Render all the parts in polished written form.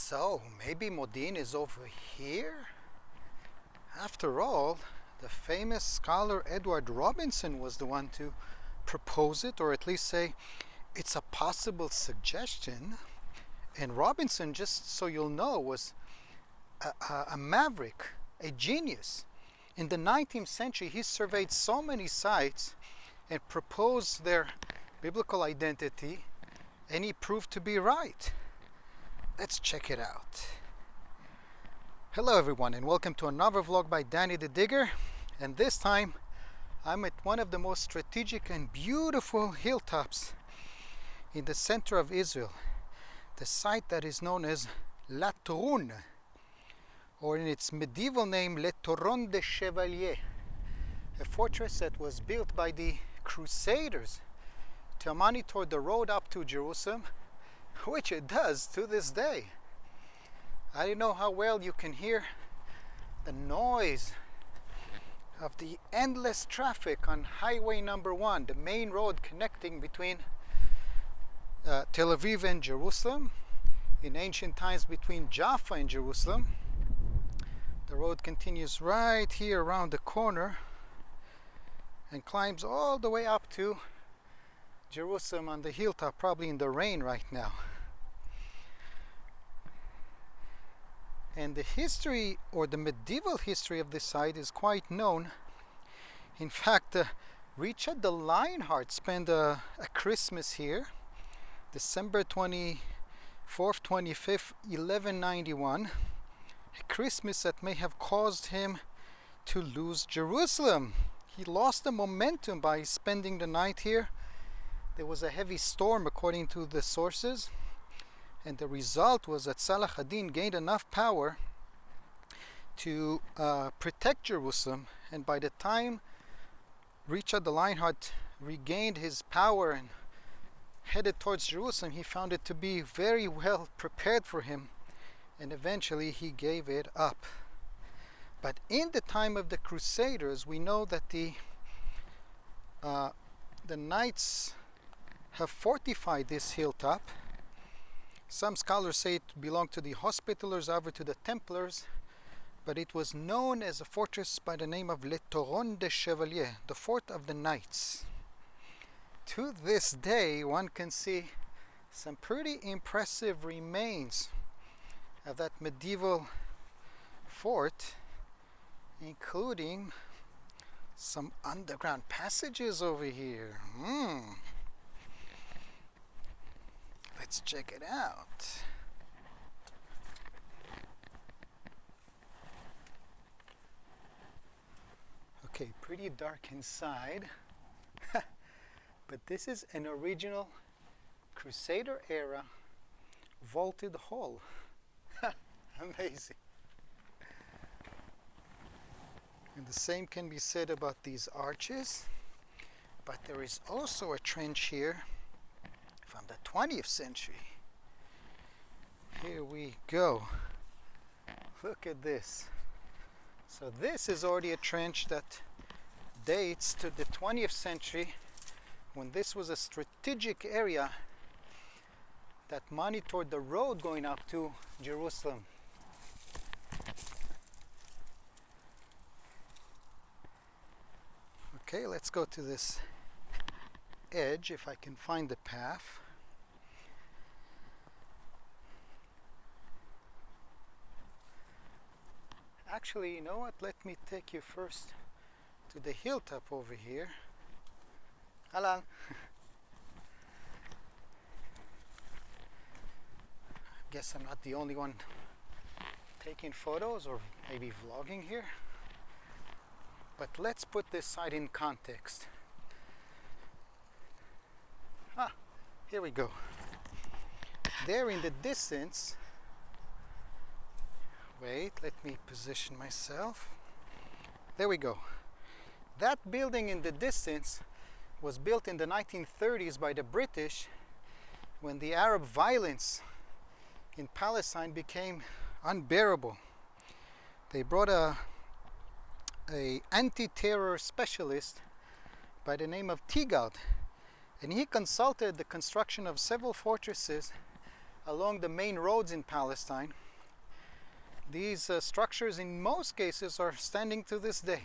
So maybe Modin is over here? After all, the famous scholar Edward Robinson was the one to propose it, or at least say it's a possible suggestion. And Robinson, just so you'll know, was a maverick, a genius. In the 19th century, he surveyed so many sites and proposed their biblical identity, and he proved to be right. Let's check it out. Hello everyone, and welcome to another vlog by Danny the Digger. And this time I'm at one of the most strategic and beautiful hilltops in the center of Israel, the site that is known as La Tourne, or in its medieval name Le Toron de Chevalier, a fortress that was built by the Crusaders to monitor the road up to Jerusalem, which it does to this day. I don't know how well you can hear the noise of the endless traffic on Highway number 1, the main road connecting between Tel Aviv and Jerusalem. In ancient times, between Jaffa and Jerusalem. The road continues right here around the corner and climbs all the way up to Jerusalem on the hilltop, probably in the rain right now. And the history, or the medieval history of this site, is quite known. In fact, Richard the Lionheart spent a Christmas here, December 24th, 25th, 1191. A Christmas that may have caused him to lose Jerusalem. He lost the momentum by spending the night here. There was a heavy storm according to the sources, and the result was that Salah ad-Din gained enough power to protect Jerusalem, and by the time Richard the Lionheart regained his power and headed towards Jerusalem, he found it to be very well prepared for him, and eventually he gave it up. But in the time of the Crusaders, we know that the knights have fortified this hilltop. Some scholars say it belonged to the Hospitallers, others to the Templars, but it was known as a fortress by the name of Le Toron de Chevalier, the Fort of the Knights. To this day, one can see some pretty impressive remains of that medieval fort, including some underground passages over here. Let's check it out. Okay, pretty dark inside, but this is an original Crusader era vaulted hall. Amazing. And the same can be said about these arches, but there is also a trench here from the 20th century. Here we go. Look at this. So this is already a trench that dates to the 20th century, when this was a strategic area that monitored the road going up to Jerusalem. Okay, let's go to this edge if I can find the path. Actually, you know what? Let me take you first to the hilltop over here. Alan. Guess I'm not the only one taking photos or maybe vlogging here. But let's put this site in context. Here we go. There in the distance, wait, let me position myself. There we go. That building in the distance was built in the 1930s by the British, when the Arab violence in Palestine became unbearable. They brought a anti-terror specialist by the name of Tigard, and he consulted the construction of several fortresses along the main roads in Palestine. These structures in most cases are standing to this day.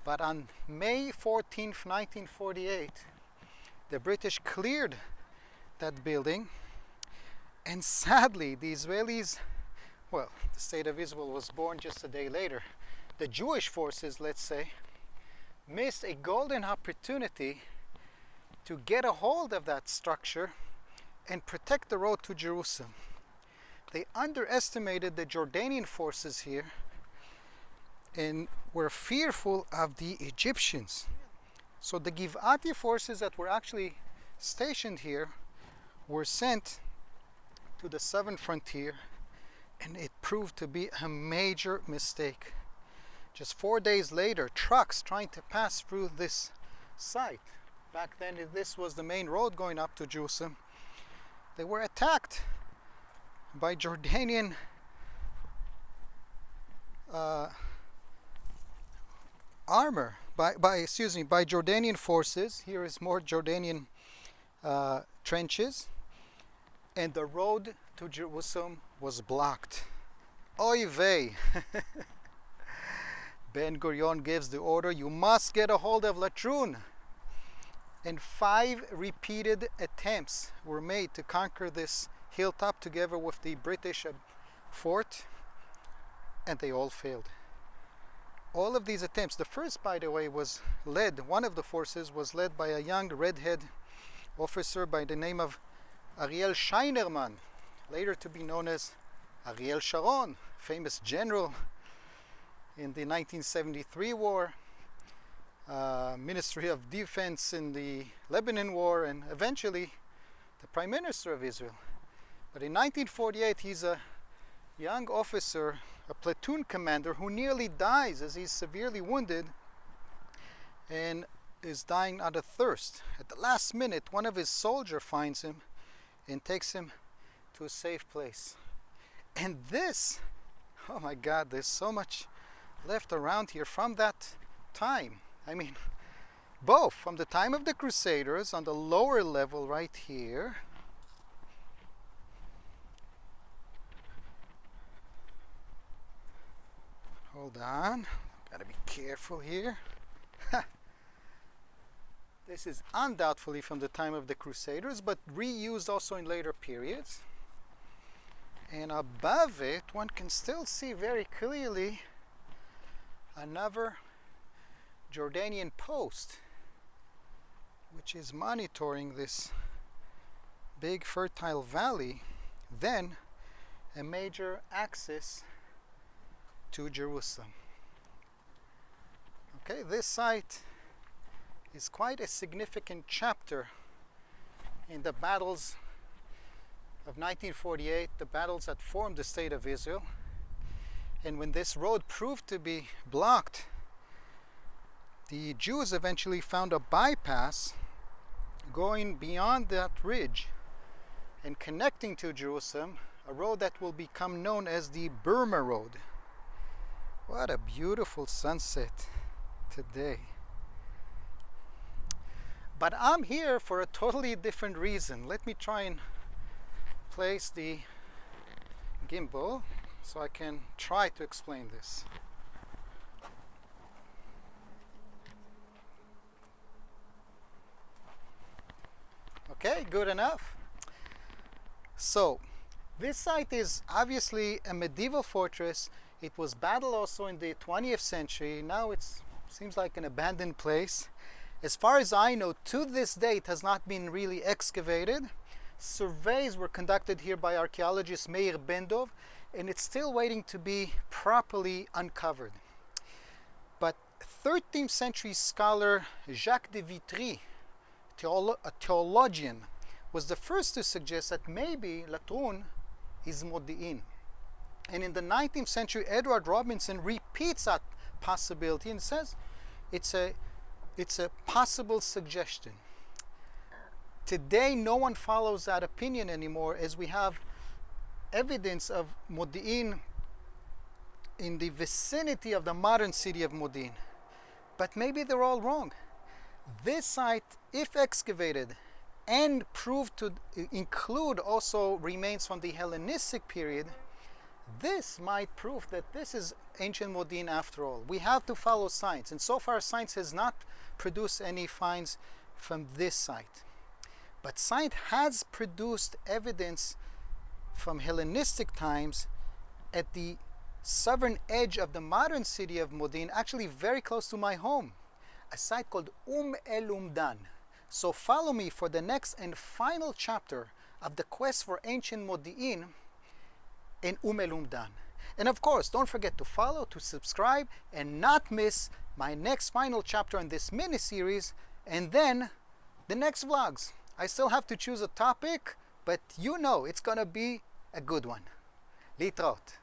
But on May 14th, 1948, the British cleared that building, and sadly the Israelis, well, the State of Israel was born just a day later, the Jewish forces, let's say, missed a golden opportunity to get a hold of that structure and protect the road to Jerusalem. They underestimated the Jordanian forces here and were fearful of the Egyptians. So the Giv'ati forces that were actually stationed here were sent to the southern frontier, and it proved to be a major mistake. Just 4 days later, trucks trying to pass through this site, back then this was the main road going up to Jerusalem, they were attacked by Jordanian armor, by Jordanian forces. Here is more Jordanian trenches, and the road to Jerusalem was blocked. Oy vey! Ben Gurion gives the order, you must get a hold of Latrun. And 5 repeated attempts were made to conquer this hilltop together with the British fort, and they all failed. All of these attempts, the first, by the way, was led, one of the forces was led by a young redhead officer by the name of Ariel Scheinerman, later to be known as Ariel Sharon, famous general in the 1973 war, Ministry of Defense in the Lebanon war, and eventually the Prime Minister of Israel. But in 1948, he's a young officer, a platoon commander, who nearly dies as he's severely wounded and is dying out of thirst. At the last minute, one of his soldiers finds him and takes him to a safe place. And this, oh my God, there's so much left around here from that time. I mean, both from the time of the Crusaders on the lower level right here, hold on, gotta be careful here. This is undoubtedly from the time of the Crusaders, but reused also in later periods. And above it, one can still see very clearly another Jordanian post, which is monitoring this big fertile valley, then a major access to Jerusalem. Okay, this site is quite a significant chapter in the battles of 1948, the battles that formed the State of Israel. And when this road proved to be blocked, the Jews eventually found a bypass going beyond that ridge and connecting to Jerusalem, a road that will become known as the Burma Road. What a beautiful sunset today. But I'm here for a totally different reason. Let me try and place the gimbal so I can try to explain this. Okay, good enough. So, this site is obviously a medieval fortress. It was battled also in the 20th century. Now it seems like an abandoned place. As far as I know, to this day, it has not been really excavated. Surveys were conducted here by archaeologist Meir Bendov, and it's still waiting to be properly uncovered. But 13th century scholar Jacques de Vitry, a theologian, was the first to suggest that maybe Latrun is Modi'in. And in the 19th century, Edward Robinson repeats that possibility and says it's a possible suggestion. Today, no one follows that opinion anymore, as we have evidence of Modi'in in the vicinity of the modern city of Modi'in. But maybe they're all wrong. This site, if excavated and proved to include also remains from the Hellenistic period, this might prove that this is ancient Modin after all. We have to follow science, and so far science has not produced any finds from this site. But science has produced evidence from Hellenistic times at the southern edge of the modern city of Modin, actually very close to my home, a site called El Umdan. So follow me for the next and final chapter of the quest for ancient Modi'in in El Umdan. And of course, don't forget to follow, to subscribe, and not miss my next final chapter in this mini-series, and then the next vlogs. I still have to choose a topic, but you know it's gonna be a good one. Litraut.